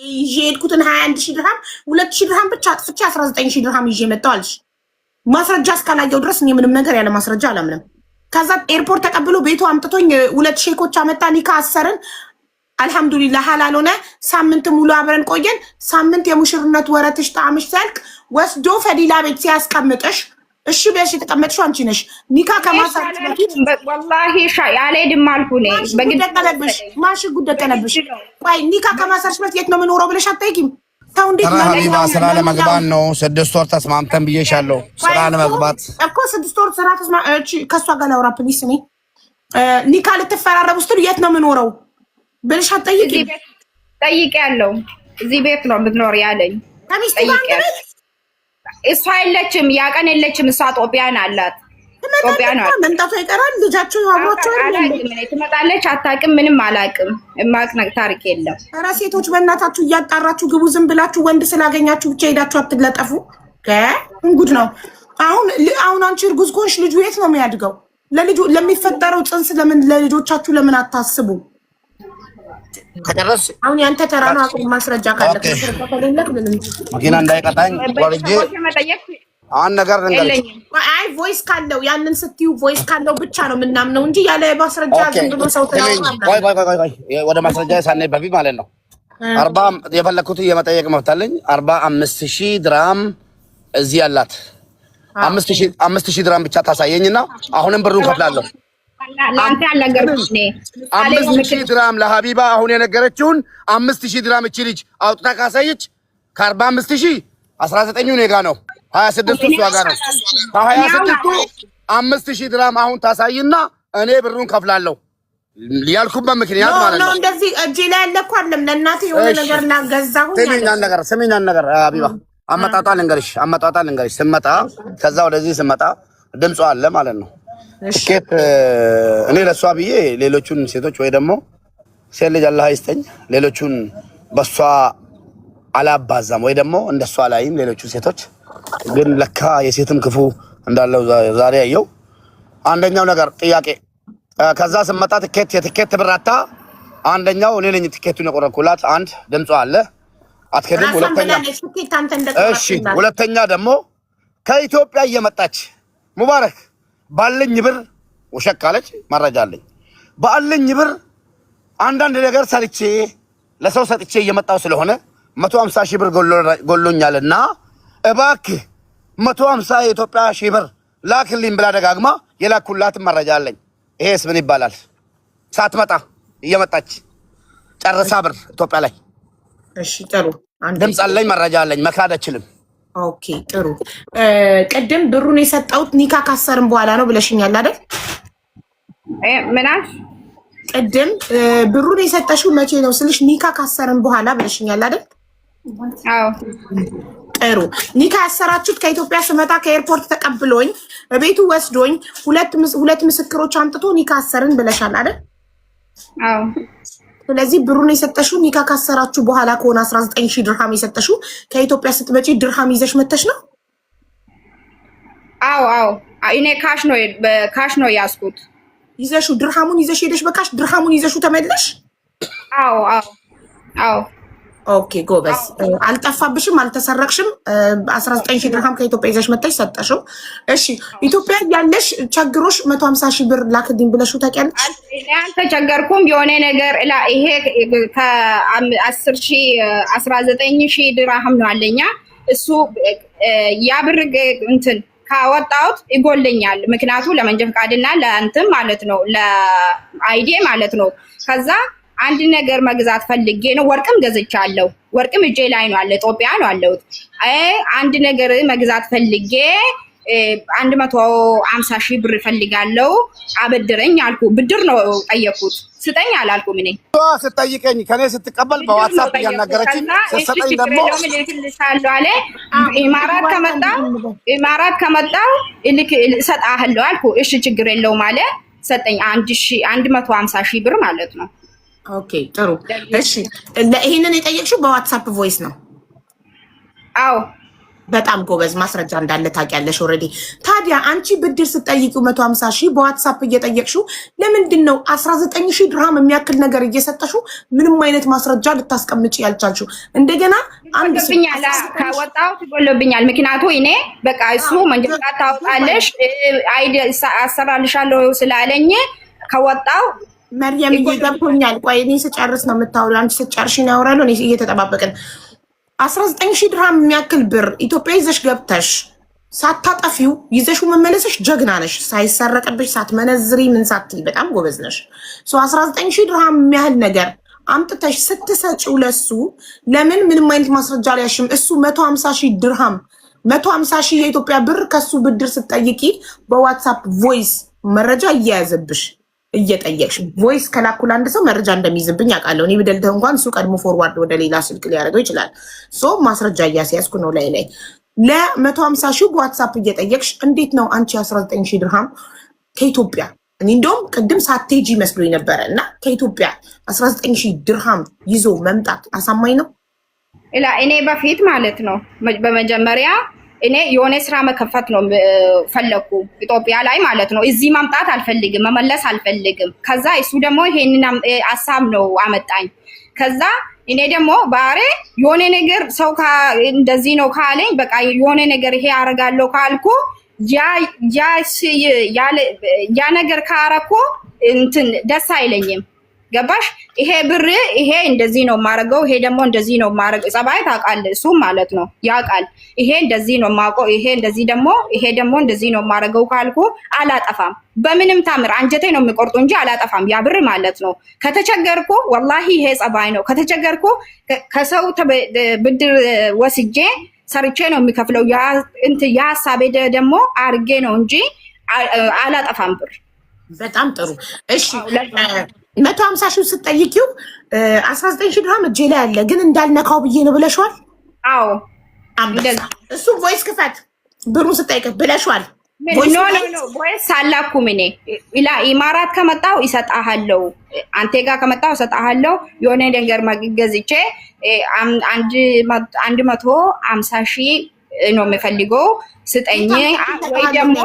ይሄድኩትን 21000 ድርሃም 2000 ድርሃም ብቻ አጥፍቼ 19000 ድርሃም ይዤ መጣሁ አልሽ። ማስረጃ እስካላየው ድረስ እኔ ምንም ነገር ያለ ማስረጃ አላምንም። ከዛ ኤርፖርት ተቀብሎ ቤቱ አምጥቶኝ 2 ሼኮች አመጣ። ኒካ አሰርን። አልহামዱሊላህ ሐላል ሆነ። ሳምንት ሙሉ አብረን ቆየን። ሳምንት የሙሽርነት ወረትሽ ጣምሽ ሲያልቅ ወስዶ ፈዲላ ቤት ሲያስቀምጥሽ እሺ በሽ የተቀመጥሽው አንቺ ነሽ። ኒካ ከማሳት በፊት ወላሂ አልሄድም አልኩ እኔ በግደቀለብሽ ማሽ ጉደቀለብሽ። ቆይ ኒካ ከማሳሽ በፊት የት ነው የምኖረው ብለሽ አትጠይቂም? ሰው እንዴት ነው ሀቢባ ስራ ለመግባት ነው 6 ወር ተስማምተን ብዬሻለሁ። ስራ ለመግባት እኮ 6 ወር ስራ ተስማምተን ከሷ ጋር ላውራ ፕሊስ። እኔ ኒካ ልትፈራረቡ ስትሉ የት ነው የምኖረው ብለሽ አትጠይቂም? ጠይቄያለሁ። እዚህ ቤት ነው የምትኖር ያለኝ ከሚስት ጋር እሷ የለችም፣ ያቀን የለችም። እሷ ጦቢያን አላት። ጦቢያን ነው መምጣቷ ይቀራል። ልጃቸው አብሯቸው ትመጣለች። አታውቅም፣ ምንም አላውቅም። የማውቅ ታሪክ የለም። ኧረ ሴቶች በእናታችሁ እያጣራችሁ ግቡ። ዝም ብላችሁ ወንድ ስላገኛችሁ ብቻ ሄዳችሁ አትለጠፉ። እንጉድ ነው። አሁን አንቺ እርጉዝ ከሆንሽ ልጁ የት ነው የሚያድገው? ለልጁ ለሚፈጠረው ጽንስ ለምን ለልጆቻችሁ ለምን አታስቡ? ከደረስ አሁን ያንተ ተራ ነው። አቁም። ማስረጃ ካለ መኪና እንዳይቀጣኝ ወርጄ አንድ ነገር ልንገርሽ። አይ ቮይስ ካለው ያንን ስትዩ ቮይስ ካለው ብቻ ነው የምናምነው እንጂ ያለ ማስረጃ ዝም ብሎ ሰው ቆይ ወደ ማስረጃ ሳኔ በፊት ማለት ነው 40 የፈለኩት የመጠየቅ መብት አለኝ። 45000 ድራም እዚህ አላት። 5000 ድራም ብቻ ታሳየኝና አሁንም ብሩን ከፍላለሁ። ላንተ ያልነገርኩሽ ነኝ 5000 ድራም ለሀቢባ አሁን የነገረችውን 5000 ድራም እቺ ልጅ አውጥታ ካሳየች ከ45000 19ኙ እኔ ጋር ነው። 26ቱ እሷ ጋር ነው። ከ26ቱ 5000 ድራም አሁን ታሳይና እኔ ብሩን ከፍላለሁ ያልኩበት ምክንያት ማለት ነው። እንደዚህ እጄ ላይ ያለ እኮ አይደለም ለእናቴ የሆነ ነገር ላገዛሁ ስሚኝ ነገር ሀቢባ አመጣጣ ልንገርሽ ስመጣ ከዛ ወደዚህ ስመጣ ድምጿ አለ ማለት ነው። ትኬት እኔ ለሷ ብዬ ሌሎቹን ሴቶች ወይ ደግሞ ሴት ልጅ አላህ ይስጠኝ ሌሎቹን በሷ አላባዛም ወይ ደግሞ እንደሷ ላይም ሌሎቹ ሴቶች ግን ለካ የሴትም ክፉ እንዳለው ዛሬ ያየው። አንደኛው ነገር ጥያቄ ከዛ ስመጣ የትኬት ብራታ አንደኛው እኔ ነኝ ትኬቱን የቆረኩላት። አንድ ድምጿ አለ አትከድም። ሁለተኛ ደግሞ ከኢትዮጵያ እየመጣች ሙባረክ ባለኝ ብር ውሸት ካለች መረጃ አለኝ። ባለኝ ብር አንዳንድ ነገር ሰርቼ ለሰው ሰጥቼ እየመጣው ስለሆነ 150,000 ብር ጎሎኛልና እባክህ 150 የኢትዮጵያ ሺህ ብር ላክልኝ ብላ ደጋግማ የላኩላት መረጃ አለኝ። ይሄስ ምን ይባላል? ሳትመጣ እየመጣች ጨርሳ ብር ኢትዮጵያ ላይ። እሺ ጥሩ ድምፅ አለኝ መረጃ አለኝ መካድ አልችልም። ኦኬ ጥሩ። ቅድም ብሩን የሰጠሁት ኒካ ካሰርን በኋላ ነው ብለሽኛል አይደል? ምን አልሽ? ቅድም ብሩን የሰጠሽው መቼ ነው ስልሽ ኒካ ካሰርን በኋላ ብለሽኛል አይደል? አዎ ጥሩ። ኒካ ያሰራችሁት ከኢትዮጵያ ስመጣ ከኤርፖርት ተቀብሎኝ ቤቱ ወስዶኝ ሁለት ምስክሮች አምጥቶ ኒካ አሰርን ብለሻል አይደል? አዎ። ስለዚህ ብሩን የሰጠሽው ኒካ ካሰራችሁ በኋላ ከሆነ 19000 ድርሃም የሰጠሽው ከኢትዮጵያ ስትመጪ ድርሃም ይዘሽ መተሽ ነው? አዎ እኔ ካሽ ነው ያስኩት። ይዘሽው ድርሃሙን ይዘሽ ሄደሽ በካሽ ድርሃሙን ይዘሽው ተመለሽ? አዎ ኦኬ ጎበዝ። አልጠፋብሽም፣ አልተሰረቅሽም። 19000 ድርሃም ከኢትዮጵያ ይዘሽ መተሽ ሰጠሽው። እሺ ኢትዮጵያ ያለሽ ቸግሮሽ 150,000 ብር ላክልኝ ብለሽው ታውቂያለሽ? አልተቸገርኩም። የሆነ ነገር ይሄ ከ10,000 19,000 ድርሃም ነው አለኛ። እሱ ያ ብር እንትን ካወጣሁት ይጎልኛል። ምክንያቱ ለመንጃ ፈቃድና ለእንትን ማለት ነው ለአይዲ ማለት ነው። ከዛ አንድ ነገር መግዛት ፈልጌ ነው። ወርቅም ገዝቻለሁ። ወርቅም እጄ ላይ ነው አለ ኢትዮጵያ ነው አለሁት። አንድ ነገር መግዛት ፈልጌ 150,000 ብር ፈልጋለሁ አበድረኝ አልኩ። ብድር ነው ጠየኩት። ስጠኝ አላልኩም። እኔ ስትጠይቀኝ ከኔ ስትቀበል በዋትስአፕ እያናገረችኝ ስትሰጠኝ ደግሞ ልክልሻለሁ አለ። ኢማራት ከመጣሁ እሰጥሃለሁ አልኩ። እሺ ችግር የለውም አለ። ሰጠኝ 150,000 ብር ማለት ነው። ኦኬ ጥሩ። እሺ ይሄንን የጠየቅሽው በዋትስአፕ ቮይስ ነው? አዎ በጣም ጎበዝ ማስረጃ እንዳለ ታውቂያለሽ ኦልሬዲ። ታዲያ አንቺ ብድር ስትጠይቂው 150 ሺህ በዋትሳፕ እየጠየቅሽው ለምንድን ነው 19 ሺህ ድርሃም የሚያክል ነገር እየሰጠሽው ምንም አይነት ማስረጃ ልታስቀምጪ ያልቻልሽው? እንደገና አንድ ጎሎብኛል ካወጣው ጎሎብኛል። ምክንያቱ እኔ በቃ እሱ መንገድ ታወጣለሽ አይዲ አሰራልሻለሁ ስላለኝ ከወጣው መርየም እየገብቶኛል። ቆይ እኔ ስጨርስ ነው የምታወሪው። አንቺ ስጨርሽ ነው ያወራለሁ። እኔ እየተጠባበቅን 19 ሺህ ድርሃም የሚያክል ብር ኢትዮጵያ ይዘሽ ገብተሽ ሳታጠፊው ይዘሽው መመለስሽ ጀግና ነሽ። ሳይሰረቅብሽ ሳትመነዝሪ ምን ሳትይ በጣም ጎበዝ ነሽ። 19 ሺህ ድርሃም የሚያህል ነገር አምጥተሽ ስትሰጪው ለሱ ለምን ምንም አይነት ማስረጃ አልያሽም? እሱ 150 ሺህ ድርሃም 150 ሺህ የኢትዮጵያ ብር ከሱ ብድር ስትጠይቂ በዋትሳፕ ቮይስ መረጃ እየያዘብሽ እየጠየቅሽ ቮይስ ከላኩል አንድ ሰው መረጃ እንደሚይዝብኝ አውቃለሁ። እኔ ብደልተህ እንኳን እሱ ቀድሞ ፎርዋርድ ወደ ሌላ ስልክ ሊያደርገው ይችላል። ሶ ማስረጃ እያስያዝኩ ነው ላይ ለ150 ሺህ በዋትሳፕ እየጠየቅሽ እንዴት ነው አንቺ 19 ሺህ ድርሃም ከኢትዮጵያ እኔ እንደውም ቅድም ሳትሄጂ መስሎኝ ነበረ እና ከኢትዮጵያ 19 ሺህ ድርሃም ይዞ መምጣት አሳማኝ ነው? እኔ በፊት ማለት ነው በመጀመሪያ እኔ የሆነ ስራ መከፈት ነው ፈለኩ ኢትዮጵያ ላይ ማለት ነው። እዚህ ማምጣት አልፈልግም፣ መመለስ አልፈልግም። ከዛ እሱ ደግሞ ይሄንን ሀሳብ ነው አመጣኝ። ከዛ እኔ ደግሞ ባሬ የሆነ ነገር ሰው እንደዚህ ነው ካለኝ በቃ የሆነ ነገር ይሄ አረጋለሁ ካልኩ ያ ነገር ካረኩ እንትን ደስ አይለኝም። ገባሽ? ይሄ ብር ይሄ እንደዚህ ነው የማረገው፣ ይሄ ደግሞ እንደዚህ ነው የማረገው። ጸባይ ታውቃለህ፣ እሱ ማለት ነው ያውቃል። ይሄ እንደዚህ ነው የማውቀው፣ ይሄ ደግሞ እንደዚህ ነው የማረገው ካልኩ አላጠፋም። በምንም ታምር አንጀቴ ነው የሚቆርጡ እንጂ አላጠፋም። ያ ብር ማለት ነው። ከተቸገርኩ ወላሂ ይሄ ጸባይ ነው። ከተቸገርኩ ከሰው ብድር ወስጄ ሰርቼ ነው የሚከፍለው። ያ ሀሳቤ ደግሞ አርጌ ነው እንጂ አላጠፋም ብር። በጣም ጥሩ እሺ። 150 ሺህ ስትጠይቂው 19 ሺህ ድርሃም እጄ ላይ አለ ግን እንዳልነካው ብዬ ነው ብለሽዋል? አዎ እሱ ቮይስ ክፈት ብሩን ስጠይቅህ ብለሽዋል? ኖ ቮይስ አላኩም። እኔ ኢማራት ከመጣው ይሰጣሃለው፣ አንቴ ጋር ከመጣው ይሰጣሃለው። የሆነ ነገር ገዝቼ 150 ሺህ ነው የሚፈልገው ስጠኝ ወይ ደግሞ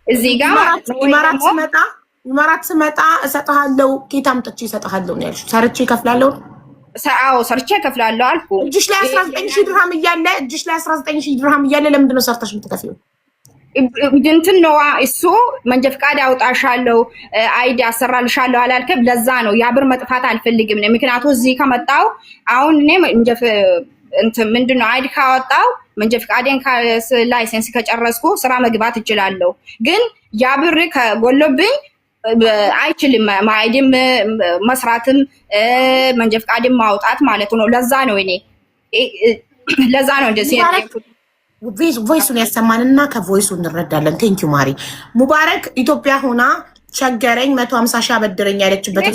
እዚህ ጋር ኢማራት ስመጣ እሰጥሃለሁ። ኬት አምጥቼ እሰጥሃለሁ ነው ያልሽው? ሰርቼ እከፍላለሁ። አዎ ሰርቼ እከፍላለሁ አልኩ። እጅሽ ላይ 19 ሺህ ድርሃም እያለ ለምንድን ነው ሰርተሽ የምትከፍይው? እንትን ነዋ እሱ መንጃ ፈቃድ አውጣሻለሁ አይዲ አሰራልሻለሁ አላልከም? ለዛ ነው ያ ብር መጥፋት አልፈልግም ነው። ምክንያቱም እዚህ ከመጣው አሁን እኔ እንትን ምንድን ነው አይዲ ካወጣው መንጃ ፈቃዴን ላይሰንስ ከጨረስኩ ስራ መግባት እችላለሁ። ግን ያ ብር ከጎሎብኝ አይችልም አይዲም መስራትም መንጃ ፈቃድም ማውጣት ማለት ነው። ለዛ ነው እንደዚህ ቮይሱን ያሰማንና ከቮይሱ እንረዳለን። ቴንኪዩ ማሪ ሙባረክ። ኢትዮጵያ ሆና ቸገረኝ 150 ሺህ አበድረኝ ያለችበት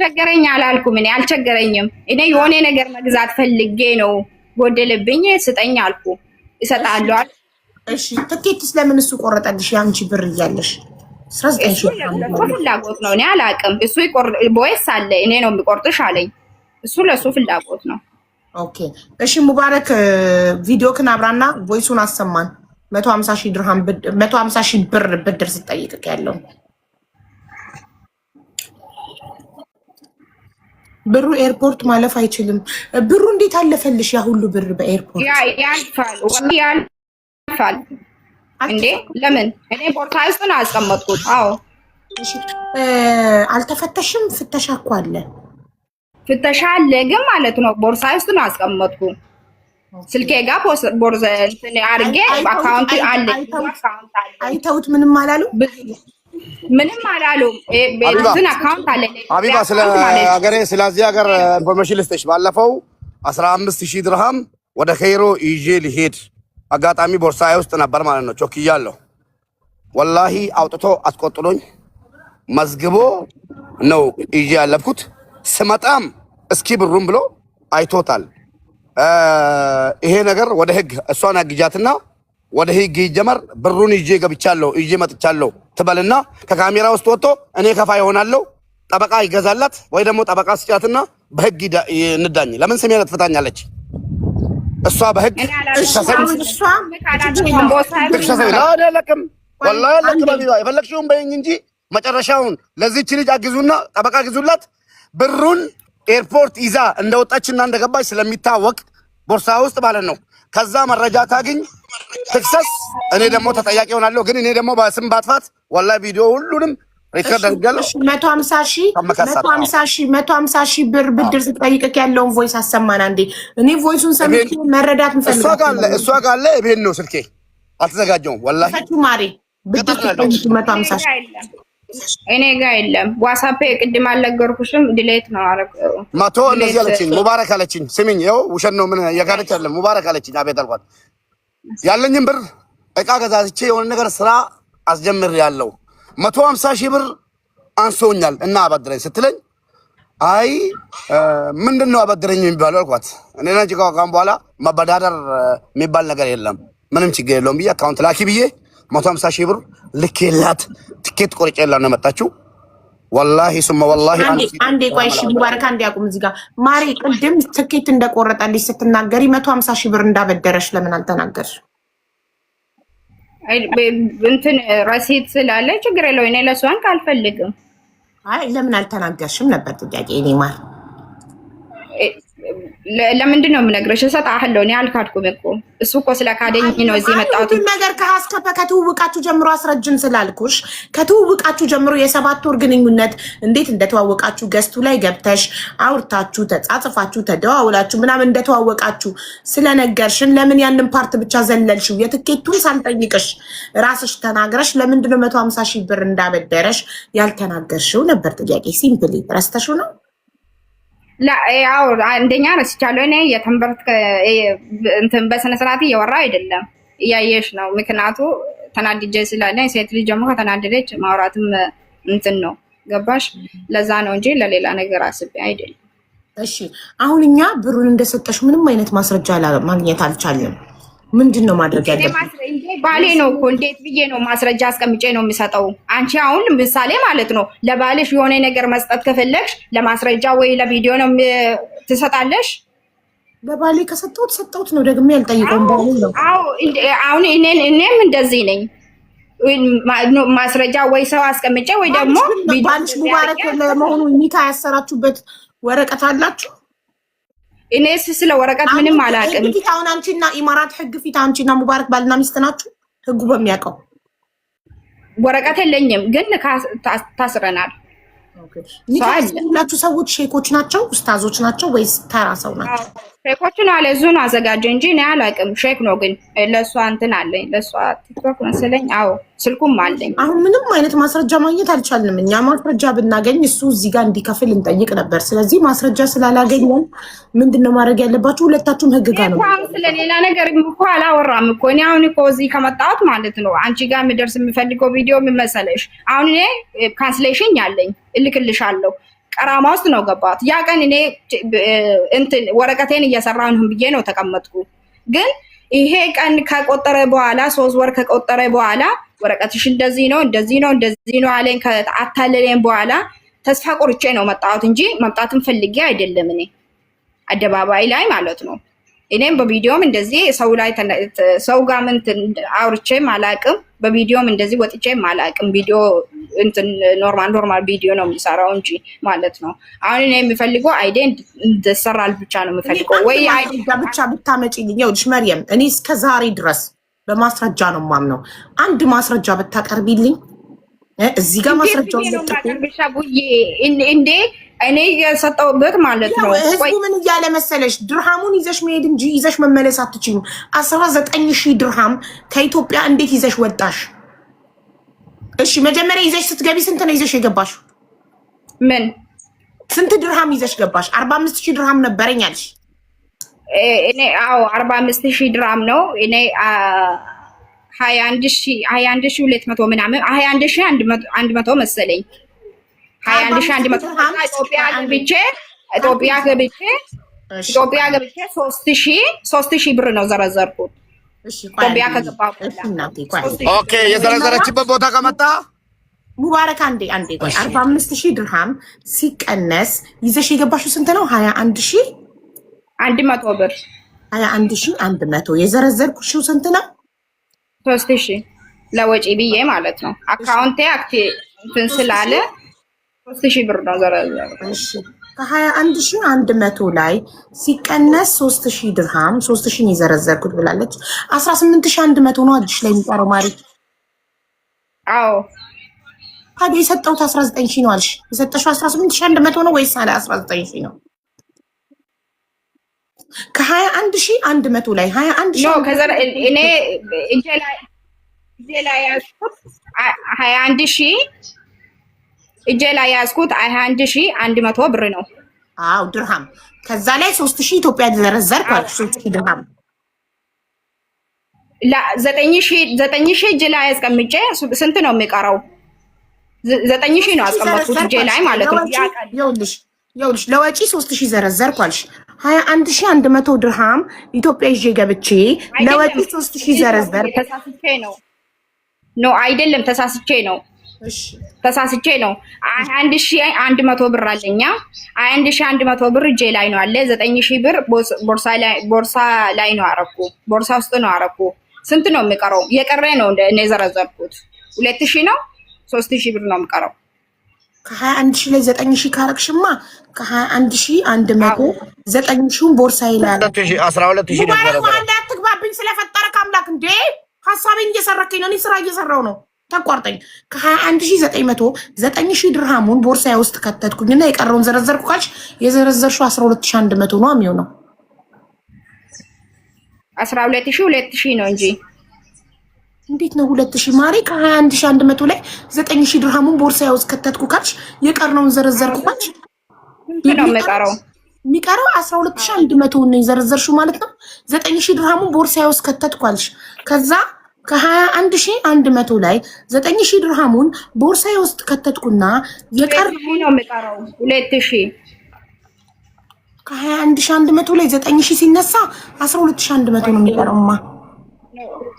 ቸገረኝ አላልኩም። እኔ አልቸገረኝም። እኔ የሆነ ነገር መግዛት ፈልጌ ነው ጎደለብኝ ስጠኝ አልኩ። እሰጣለሁ። እሺ ትኬትስ ለምን እሱ ቆረጠልሽ? ያንቺ ብር እያለሽ 19 ሺህ ፍላጎት ነው። እኔ አላውቅም። እሱ ቦይስ አለ እኔ ነው የሚቆርጥሽ አለኝ። እሱ ለሱ ፍላጎት ነው። ኦኬ እሺ ሙባረክ ቪዲዮክን አብራና ቮይሱን አሰማን። 150 ሺህ ድርሃም 150 ሺህ ብር ብድር ስጠይቅክ ያለው ብሩ ኤርፖርት ማለፍ አይችልም። ብሩ እንዴት አለፈልሽ? ያ ሁሉ ብር በኤርፖርት ያልፋል እንዴ? ለምን? እኔ ቦርሳ ውስጥ ነው አስቀመጥኩት። አዎ አልተፈተሽም? ፍተሻ እኮ አለ። ፍተሻ አለ ግን ማለት ነው ቦርሳ ውስጥ ነው አስቀመጥኩ። ስልኬ ጋር ቦርሳ አድርጌ አካውንት አለ። አይተውት ምንም አላሉ? ምንም አላሉም። ቤትን አካውንት አለ። ሀቢባ ስለ ሀገሬ ስለዚህ ሀገር ኢንፎርሜሽን ልስጥሽ። ባለፈው 15,000 ድርሃም ወደ ከይሮ ይዤ ሊሄድ አጋጣሚ ቦርሳዬ ውስጥ ነበር ማለት ነው። ቾክያለሁ። ወላሂ አውጥቶ አስቆጥሎኝ መዝግቦ ነው ይዤ ያለፍኩት። ስመጣም እስኪ ብሩም ብሎ አይቶታል። ይሄ ነገር ወደ ህግ እሷን አግጃትና ወደ ህግ ይጀመር። ብሩን ይዤ ገብቻለሁ ይዤ መጥቻለሁ ትበልና ከካሜራ ውስጥ ወጥቶ እኔ ከፋ ይሆናለሁ ጠበቃ ይገዛላት ወይ ደግሞ ጠበቃ ስጫትና በህግ እንዳኝ። ለምን ስሜን ትፈታኛለች? እሷ በህግ ወላሂ ለቅም የፈለግሽውን በይኝ እንጂ መጨረሻውን ለዚህች ልጅ አግዙና ጠበቃ ግዙላት። ብሩን ኤርፖርት ይዛ እንደወጣችና እንደገባች ስለሚታወቅ ቦርሳ ውስጥ ማለት ነው። ከዛ መረጃ ታግኝ ትክሰስ። እኔ ደግሞ ተጠያቂ ሆናለሁ። ግን እኔ ደግሞ በስም ባጥፋት ወላሂ ቪዲዮ ሁሉንም ሪከርድ አድርጋለሁ። 150 ሺህ ብር ብድር ስትጠይቅህ ያለውን ቮይስ አሰማን አንዴ። እኔ ቮይሱን ሰምቼ መረዳት እንፈልጋለን። እሷ ጋር አለ ቤት ነው ስልኬ አልተዘጋጀውም። ወላሂ ማሬ ብድር ስትጠይቅ 150 ሺህ እኔ ጋር የለም። ዋትስአፕ ቅድም አልነገርኩሽም? ዲሌት ነው አረገው። መቶ እንደዚህ አለችኝ። ሙባረክ አለችኝ። ስሚኝ፣ ይኸው ውሸት ነው ምን የጋለች አለ ሙባረክ አለችኝ። አቤት አልኳት። ያለኝም ብር እቃ ገዛዝቼ የሆነ ነገር ስራ አስጀምር ያለው 150 ሺህ ብር አንሶኛል እና አበድረኝ ስትለኝ አይ ምንድነው አበድረኝ የሚባለው አልኳት። እኔ ነኝ ካሁን በኋላ መበዳደር የሚባል ነገር የለም ምንም ችግር የለውም ብዬ አካውንት ላኪ ብዬ 150 ሺህ ብር ልኬላት ትኬት ቆርጬላት ነው መጣችው። ወላሂ ሱመ ወላሂ አንዴ ቆይ እሺ ሙባረክ አንዴ አቁም። እዚህ ጋር ማሪ ቅድም ትኬት እንደቆረጠልሽ ስትናገሪ 150 ሺህ ብር እንዳበደረሽ ለምን አልተናገርሽ? እንትን ረሲት ስላለ ችግር የለው። እኔ ለሷን ካልፈልግም አይ ለምን አልተናገርሽም ነበር ጥያቄ። እኔ ማር ለምንድን ነው የምነግርሽ? እሰጥሃለሁ። እኔ አልካድኩም እኮ እሱ እኮ ስለካደኝ ነው እዚህ የመጣሁት። ነገር ከሀስከፈ ከተዋወቃችሁ ጀምሮ አስረጅን ስላልኩሽ ከተዋወቃችሁ ጀምሮ የ7 ወር ግንኙነት እንዴት እንደተዋወቃችሁ ገስቱ ላይ ገብተሽ አውርታችሁ ተጻጽፋችሁ ተደዋውላችሁ ምናምን እንደተዋወቃችሁ ስለነገርሽን ለምን ያንን ፓርት ብቻ ዘለልሽው? የትኬቱን ሳልጠይቅሽ ራስሽ ተናግረሽ ለምንድን ነው 150 ሺህ ብር እንዳበደረሽ ያልተናገርሽው ነበር ጥያቄ። ሲምፕሊ ረስተሽው ነው? ያው አንደኛ ረስቻለሁ። እኔ የተንበርት እንትን በስነ ስርዓት እየወራ አይደለም እያየሽ ነው። ምክንያቱ ተናድጄ ስላለኝ ሴት ልጅ ደግሞ ከተናደደች ማውራትም እንትን ነው ገባሽ? ለዛ ነው እንጂ ለሌላ ነገር አስቤ አይደለም። እሺ አሁን እኛ ብሩን እንደሰጠሽ ምንም አይነት ማስረጃ ማግኘት አልቻልንም። ምንድን ነው ማድረግ ያለብን? ባሌ ነው እኮ እንዴት ብዬ ነው ማስረጃ አስቀምጬ ነው የሚሰጠው? አንቺ አሁን ምሳሌ ማለት ነው ለባልሽ የሆነ ነገር መስጠት ከፈለግሽ ለማስረጃ ወይ ለቪዲዮ ነው ትሰጣለሽ? ለባሌ ከሰጠሁት ሰጠሁት ነው ደግሜ ያልጠይቀውም ባሌ ነው። አሁን እኔም እንደዚህ ነኝ። ማስረጃ ወይ ሰው አስቀምጬ ወይ ደግሞ ባልሽ ሙባረክ ለመሆኑ ኒካ ያሰራችሁበት ወረቀት አላችሁ? እኔስ ስለ ወረቀት ምንም አላውቅም። አሁን አንቺና ኢማራት ህግ ፊት አንቺና ሙባረክ ባልና ሚስት ናችሁ? ህጉ በሚያውቀው ወረቀት የለኝም ግን ታስረናል። ሁላችሁ ሰዎች ሼኮች ናቸው ኡስታዞች ናቸው ወይስ ተራ ሰው ናቸው? ሼኮች ነው አለ እዙን አዘጋጀ እንጂ እኔ አላውቅም። ሼክ ነው ግን ለእሷ እንትን አለኝ ለእሷ ቲክቶክ መሰለኝ። አዎ ስልኩም አለኝ። አሁን ምንም አይነት ማስረጃ ማግኘት አልቻልንም። እኛ ማስረጃ ብናገኝ እሱ እዚህ ጋር እንዲከፍል እንጠይቅ ነበር። ስለዚህ ማስረጃ ስላላገኘን ምንድነው ማድረግ ያለባችሁ? ሁለታችሁም ህግ ጋር ነው። ስለሌላ ነገር እኮ አላወራም እኮ እኔ አሁን እኮ እዚህ ከመጣሁት ማለት ነው አንቺ ጋር የሚደርስ የሚፈልገው ቪዲዮ ምን መሰለሽ? አሁን እኔ ካንስሌሽን ያለኝ እልክልሻለሁ ቀራማ ውስጥ ነው ገባት። ያ ቀን እኔ እንትን ወረቀቴን እየሰራሁ ነው ብዬ ነው ተቀመጥኩ። ግን ይሄ ቀን ከቆጠረ በኋላ 3 ወር ከቆጠረ በኋላ ወረቀትሽ እንደዚህ ነው እንደዚህ ነው እንደዚህ ነው አለኝ። ከአታለለኝ በኋላ ተስፋ ቆርጬ ነው መጣሁት እንጂ መምጣትም ፈልጌ አይደለም። እኔ አደባባይ ላይ ማለት ነው። እኔም በቪዲዮም እንደዚህ ሰው ጋር ምን አውርቼም አላቅም። በቪዲዮም እንደዚህ ወጥቼም አላቅም። ቪዲዮ እንትን ኖርማል ቪዲዮ ነው የሚሰራው እንጂ ማለት ነው። አሁን እኔ የሚፈልገው አይዴ እንድሰራል ብቻ ነው የሚፈልገው። ወይ አይዴ ብቻ ብታመጪልኝ። ይኸውልሽ መርየም፣ እኔ እስከ ዛሬ ድረስ በማስረጃ ነው የማምነው። አንድ ማስረጃ ብታቀርቢልኝ እዚህ ጋር ማስረጃው እንዴ እኔ የሰጠውበት ማለት ነው። ህዝቡ ምን እያለ መሰለሽ? ድርሃሙን ይዘሽ መሄድ እንጂ ይዘሽ መመለስ አትችይም። 19,000 ድርሃም ከኢትዮጵያ እንዴት ይዘሽ ወጣሽ? እሺ መጀመሪያ ይዘሽ ስትገቢ ስንት ነው ይዘሽ የገባሽ? ምን ስንት ድርሃም ይዘሽ ገባሽ? 45,000 ድርሃም ነበረኝ አልሽ። እኔ 45,000 ድርሃም ነው። እኔ 21,200 ምናምን 21,100 መሰለኝ 21,100 ኢትዮጵያ ገብቼ 3,000 ብር ነው ዘረዘርኩት። ኢትዮጵያ ከገባሁ ኦኬ። የዘረዘረችበት ቦታ ከመጣ ሙባረክ አንዴ ቆይ 45,000 ድርሃም ሲቀነስ ይዘሽ የገባሽው ስንት ነው? 21,100 ብር 21,100 የዘረዘርኩሽው ስንት ነው? 3000 ለወጪ ብዬ ማለት ነው። አካውንቴ እንትን ስላለ 3000 ብር ነው ዘረዘርኩ። እሺ ከ21,100 ላይ ሲቀነስ 3000 ድርሃም 3000 የዘረዘርኩት ብላለች። 18,100 ነው እጅሽ ላይ የሚቀረው ማሪ። አዎ ታዲያ የሰጠሁት 19,000 ነው አልሽ። የሰጠሽው 18,100 ነው ወይስ 19,000 ነው? ከ21,100 ላይ 21,000 እኔ እጄ ላይ ያዝኩት 21,000 እጄ ላይ ያዝኩት 21,100 ብር ነው። አዎ ድርሃም። ከዛ ላይ 3,000 ኢትዮጵያ ዘረዘርኩ አልሽ። 3,000 ድርሃም 9,000 እጄ ላይ አስቀምጬ ስንት ነው የሚቀረው? 9,000 ነው አስቀመጥኩት እጄ ላይ ማለት ነው። ይኸውልሽ ለወጪ 3,000 ዘረዘርኩ አልሽ። 21,100 ድርሃም ኢትዮጵያ ይዤ ገብቼ ለወጪ 3,000 ዘረዘርኩ። ተሳስቼ ነው አይደለም፣ ተሳስቼ ነው። እሺ ተሳስቼ ነው። 21,100 ብር አለኛ። 21,100 ብር እጄ ላይ ነው አለ። 9,000 ብር ቦርሳ ላይ ነው አረኩ። ቦርሳ ውስጥ ነው አረኩ። ስንት ነው የሚቀረው? የቀረ ነው እኔ ዘረዘርኩት 2,000 ነው። 3,000 ብር ነው የሚቀረው። ከ21,000 ላይ 9,000 ካረግሽማ ከ21,100 9,000ን ቦርሳዬ ላይ 12,000 ነው። አትግባብኝ ስለፈጠረ ከአምላክ እንዴ! ሀሳቤን እየሰረከኝ ነው። እኔ ስራ እየሰራው ነው። ተቋርጠኝ። ከ21,900 9,000 ድርሃሙን ቦርሳዬ ውስጥ ከተትኩኝና የቀረውን ዘረዘርኩ ካልሽ የዘረዘርሽው 12,100 ነው የሚሆነው። 12,000 2,000 ነው እንጂ እንዴት ነው 2,000 ማሪ? ከ21,100 ላይ 9,000 ድርሃሙን ቦርሳዬ ውስጥ ከተትኩ ካልሽ የቀረውን ዘረዘርኩ ካልሽ ነው የሚቀረው? የሚቀረው 12,100 ነው የዘረዘርሽው ማለት ነው። 9,000 ድርሃሙን ቦርሳዬ ውስጥ ከተትኩ ካልሽ ከዛ ከ21,100 ላይ 9,000 ድርሃሙን ቦርሳዬ ውስጥ ከተትኩና የቀረው ነው የሚቀረው 2,000። ከ21,100 ላይ 9,000 ሲነሳ 12,100 ነው የሚቀረውማ።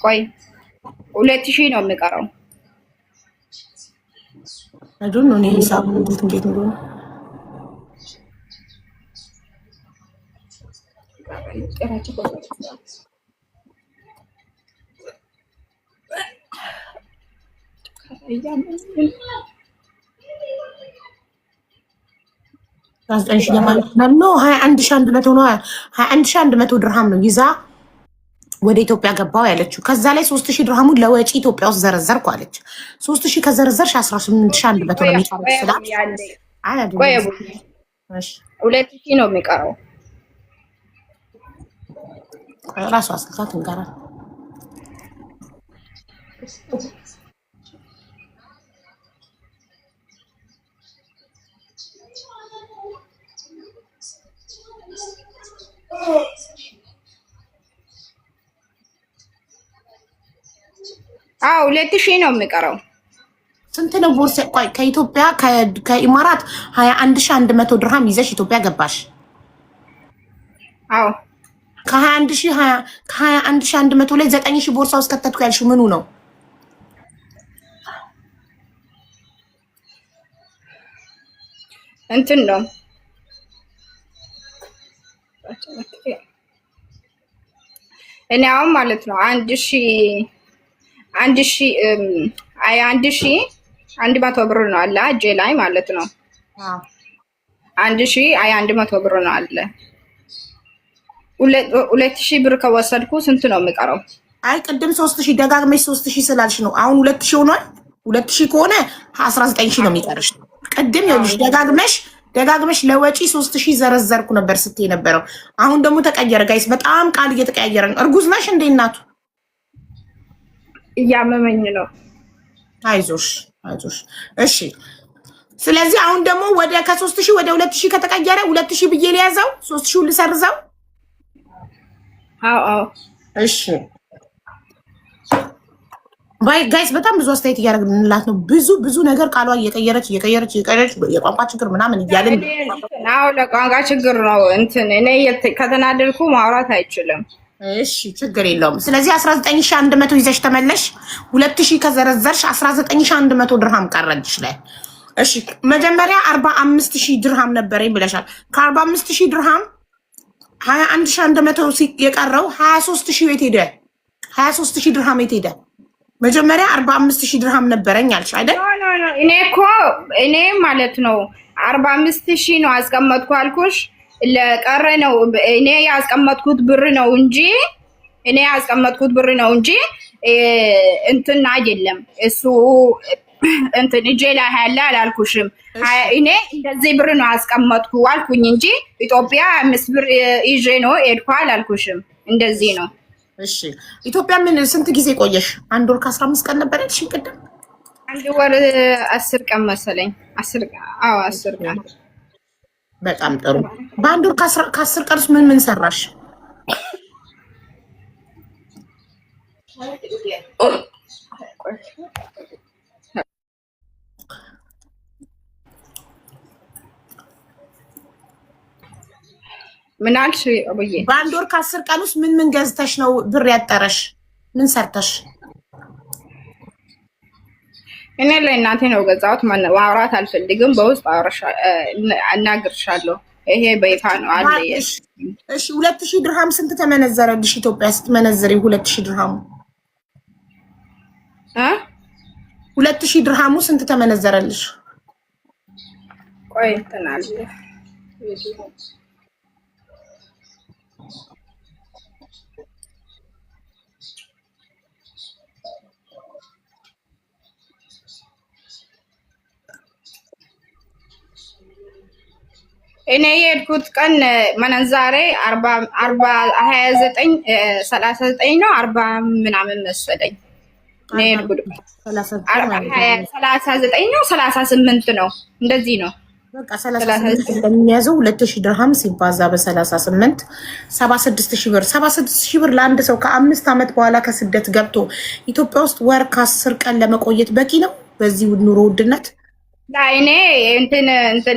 ቆይ 2,000 ነው የሚቀረው። አይዶን ነው ነው ሂሳብ እንዴት ነው? ነው 21,100 ነው። 21,100 ድርሃም ነው ይዛ ወደ ኢትዮጵያ ገባው ያለችው። ከዛ ላይ 3,000 ድርሃሙን ለወጪ ኢትዮጵያ ውስጥ ዘረዘርኩ አለች። 3,000 ከዘረዘርሽ 18,100 ነው የሚቀረው ስላት ቆይ 2,000 ነው የሚቀረው። ራሷ አስልታት እንገራ አዎ 2,000 ነው የሚቀረው። ስንት ነው ቦርሳ? ቆይ ከኢትዮጵያ ከኢማራት 21,100 ድርሃም ይዘሽ ኢትዮጵያ ገባሽ። አዎ ከ21,100 ላይ 9,000 ቦርሳ ውስጥ ከተትኩ ያልሽው ምኑ ነው? እንትን ነው እኔ አሁን ማለት ነው 1,100 ብር ነው አለ እጄ ላይ ማለት ነው። 1,100 ብር ነው አለ። 2,000 ብር ከወሰድኩ ስንት ነው የሚቀረው? አይ ቅድም 3,000 ደጋግመሽ 3,000 ስላልሽ ነው። አሁን 2,000 ሆኗል። 2,000 ከሆነ 19,000 ነው የሚቀርሽ። ቅድም ይኸውልሽ ደጋግመሽ ለወጪ 3,000 ዘረዘርኩ ነበር ስትይ ነበረው። አሁን ደግሞ ተቀየረ። ጋይስ በጣም ቃል እየተቀያየረ ነው። እርጉዝ ነሽ እንዴ እናቱ? እያመመኝ ነው። አይዞሽ። እሺ ስለዚህ አሁን ደግሞ ወደ ከ3,000 ወደ 2,000 ከተቀየረ 2,000 ብዬ ሊያዘው 3,000 ልሰርዘው። አዎ እሺ ባይ ጋይስ በጣም ብዙ አስተያየት እያደረግንላት ነው። ብዙ ነገር ቃሏ እየቀየረች የቋንቋ ችግር ምናምን እያልን አዎ ለቋንቋ ችግር ነው። እንትን እኔ ከተናደድኩ ማውራት አይችልም። እሺ ችግር የለውም። ስለዚህ 19,100 ይዘሽ ተመለሽ። 2,000 ከዘረዘርሽ 19,100 ድርሃም ቀረልሽ ላይ። እሺ መጀመሪያ 45,000 ድርሃም ነበረኝ ብለሻል። ከ45,000 ድርሃም 21100 የቀረው 23000 ቤት ሄደ። 23000 ድርሃም ቤት ሄደ። መጀመሪያ 45000 ድርሃም ነበረኝ አልሽ አይደል? እኔ ማለት ነው 45000 ነው አስቀመጥኩ አልኩሽ። ለቀረ ነው እኔ ያስቀመጥኩት ብር ነው እንጂ እንትን አይደለም። እሱ እንትን እጄ ላይ ያለ አላልኩሽም። እኔ እንደዚህ ብር ነው ያስቀመጥኩ አልኩኝ እንጂ ኢትዮጵያ 5 ብር ይዤ ነው ሄድኩ አላልኩሽም። እንደዚህ ነው። እሺ ኢትዮጵያ ምን ስንት ጊዜ ቆየሽ? 1 ወር ከ15 ቀን ነበር ያልሽኝ ቅድም። 1 ወር 10 ቀን መሰለኝ። 10 ቀን። በጣም ጥሩ። በ1 ወር ከ10 ቀን ውስጥ ምን ሰራሽ? ምን አልሽ አብዬ? በ1 ወር ከ10 ቀን ውስጥ ምን ገዝተሽ ነው ብር ያጠረሽ? ምን ሰርተሽ? እኔ ለእናቴ ነው ገዛሁት። ማውራት አልፈልግም። በውስጥ አናግርሻለሁ። ይሄ በይፋ ነው አለ። እሺ 2000 ድርሃም ስንት ተመነዘረልሽ? ኢትዮጵያ ስትመነዘሪ 2000 ድርሃሙ 2000 ድርሃሙ ስንት ተመነዘረልሽ? ቆይ እንትን አለ እኔ የሄድኩት ቀን መነዛሬ 39 ነው 40 ምናምን መሰለኝ። እኔ የሄድኩት 39 ነው 38 ነው እንደዚህ ነው። በቃ 38 እንደሚያዘው 2000 ድርሃም ሲባዛ በ38 76000 ብር። 76000 ብር ለአንድ ሰው ከ5 ዓመት በኋላ ከስደት ገብቶ ኢትዮጵያ ውስጥ ወር ከ10 ቀን ለመቆየት በቂ ነው በዚህ ኑሮ ውድነት? እኔ እንትን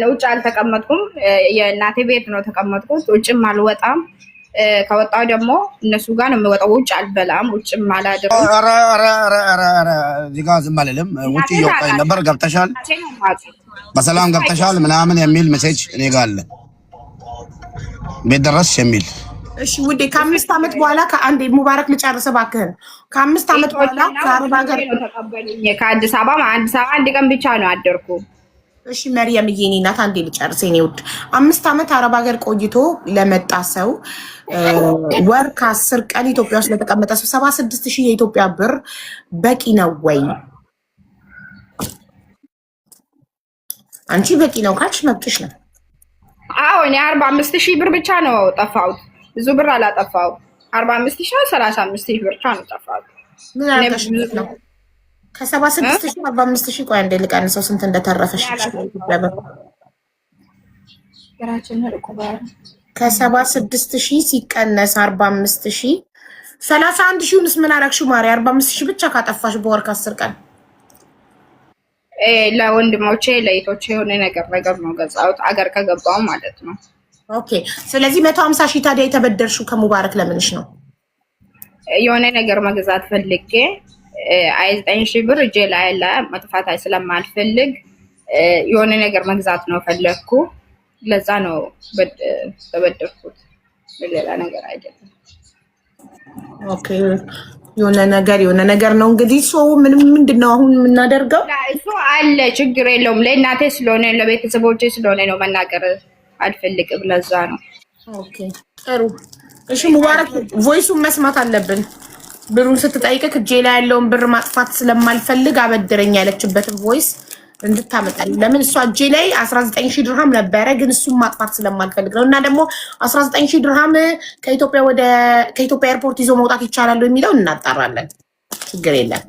ውጭ አልተቀመጥኩም። የእናቴ ቤት ነው ተቀመጥኩት። ውጭም አልወጣም። ከወጣው ደግሞ እነሱ ጋር ነው የምወጣው። ውጭ አልበላም። ውጭም አላድርም። እዚህ ጋር ዝም አልልም። ውጭ እየወጣኝ ነበር። ገብተሻል፣ በሰላም ገብተሻል ምናምን የሚል ሜሴጅ እኔ ጋር አለ። ቤት ደረስሽ የሚል። እሺ ውዴ፣ ከ5 ዓመት በኋላ ከአንዴ ሙባረክ ልጨርስ እባክህን። ከ5 ዓመት በኋላ ከአረብ ሀገር ተቀበሉኝ። ከአዲስ አበባ አንድ ቀን ብቻ ነው አደርኩ። እሺ መርየም የኔ እናት አንዴ ልጨርስ የኔ ውድ። 5 ዓመት አረብ ሀገር ቆይቶ ለመጣ ሰው ወር ከ10 ቀን ኢትዮጵያ ውስጥ ለተቀመጠ ሰው 76000 የኢትዮጵያ ብር በቂ ነው ወይ? አንቺ በቂ ነው ካልሽ መብትሽ ነው። አዎ እኔ 45000 ብር ብቻ ነው ጠፋሁት። ብዙ ብር አላጠፋው። 45000 ነው 35000 ብር ብቻ ነው ጠፋሁት። ምን አልከሽ ነው? ከ76000 45000 ቆይ አንዴ ልቀንሰው ስንት እንደተረፈሽ ከ76000 ሲቀነስ 45000 31000ስ ምን አደረግሽው ማሪ? 45000 ብቻ ካጠፋሽ በወር ከ10 ቀን ለወንድሞቼ ለይቶቼ የሆነ ነገር ነው ገዛሁት። አገር ከገባው ማለት ነው። ኦኬ ስለዚህ 150000 ታዲያ የተበደርሽው ከሙባረክ ለምንሽ ነው? የሆነ ነገር መግዛት ፈልጌ 9000 ብር እጄ ላይ መጥፋት ስለማልፈልግ የሆነ ነገር መግዛት ነው ፈለግኩ። ለዛ ነው ተበደርኩት፣ ሌላ ነገር አይደለም። ኦኬ የሆነ ነገር ነው እንግዲህ። ሰው ምንድነው አሁን የምናደርገው? እሱ አለ ችግር የለውም። ለእናቴ ስለሆነ ለቤተሰቦቼ ስለሆነ ነው መናገር አልፈልግም። ለዛ ነው። ኦኬ ጥሩ። እሺ ሙባረክ ቮይሱን መስማት አለብን። ብሩን ስትጠይቅህ እጄ ላይ ያለውን ብር ማጥፋት ስለማልፈልግ አበድረኝ ያለችበትን ቮይስ እንድታመጣል። ለምን እሷ እጄ ላይ 19000 ድርሃም ነበረ፣ ግን እሱን ማጥፋት ስለማልፈልግ ነው። እና ደግሞ 19000 ድርሃም ከኢትዮጵያ ኤርፖርት ይዞ መውጣት ይቻላል የሚለው እናጣራለን። ችግር የለም።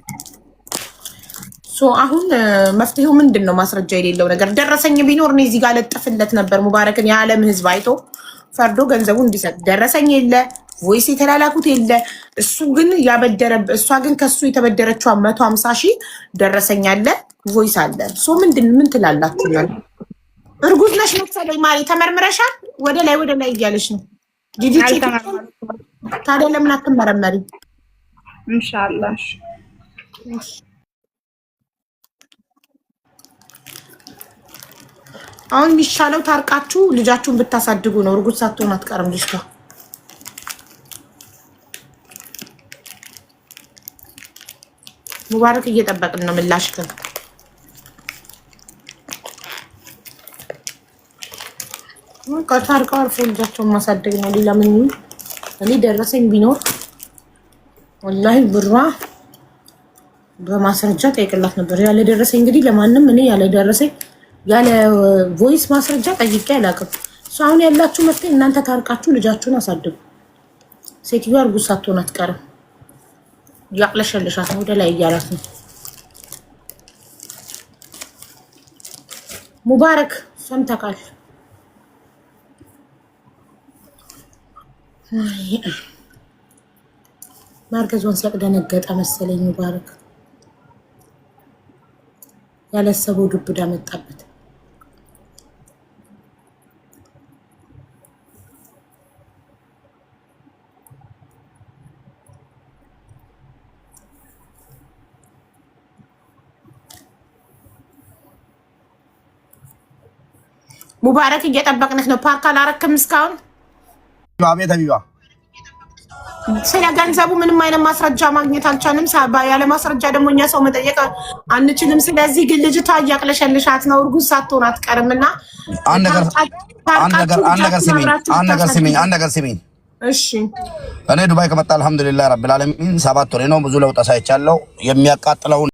አሁን መፍትሄው ምንድን ነው? ማስረጃ የሌለው ነገር ደረሰኝ ቢኖር እኔ እዚህ ጋር ለጥፍለት ነበር። ሙባረክን የዓለም ሕዝብ አይቶ ፈርዶ ገንዘቡ እንዲሰጥ። ደረሰኝ የለ፣ ቮይስ የተላላኩት የለ። እሱ ግን እሷ ግን ከሱ የተበደረችው 150,000 ደረሰኝ አለ፣ ቮይስ አለ። ምን ትላላችሁ? እርጉዝ ነሽ መሰለኝ ማሪ፣ ተመርምረሻል? ወደ ላይ እያለች ነው ጂጂ። ታዲያ ለምን አትመረመሪ? ኢንሻአላህ አሁን የሚሻለው ታርቃችሁ ልጃችሁን ብታሳድጉ ነው። እርጉዝ ሳትሆን አትቀርም ልጅቷ። ሙባረክ እየጠበቅን ነው ምላሽክን። ከታርቀው አርፎ ልጃቸውን ማሳደግ ነው። ሌላ ምን እኔ ደረሰኝ ቢኖር ወላሂ ብሯ በማስረጃ ጠይቅላት ነበር። ያለ ደረሰኝ እንግዲህ ለማንም እኔ ያለ ደረሰኝ ያለ ቮይስ ማስረጃ ጠይቄ አላውቅም። እሱ አሁን ያላችሁ መፍትሄ እናንተ ታርቃችሁ ልጃችሁን አሳድጉ። ሴትዮዋ እርጉዝ ሳትሆን አትቀርም። ያቅለሸልሻት ነው ወደ ላይ እያላት ነው። ሙባረክ ሰምተካል። ማርገዟን ሲያቅ ደነገጠ መሰለኝ። ሙባረክ ያለሰበው ዱብዳ መጣበት። ሙባረክ እየጠበቅንህ ነው። ፓርክ አላረክም እስካሁን? አቤት ሀቢባ፣ ስለ ገንዘቡ ምንም አይነት ማስረጃ ማግኘት አልቻልንም። ያለ ማስረጃ ደግሞ እኛ ሰው መጠየቅ አንችልም። ስለዚህ ግን ልጅቷ እያቅለሸልሻት ነው። እርጉዝ ሳትሆን አትቀርም እና አንድ ነገር ስሚኝ። እሺ እኔ ዱባይ ከመጣ አልሐምዱሊላህ ረብል ዓለሚን 7 ወሬ ነው። ብዙ ለውጥ አሳይቻለሁ። የሚያቃጥለውን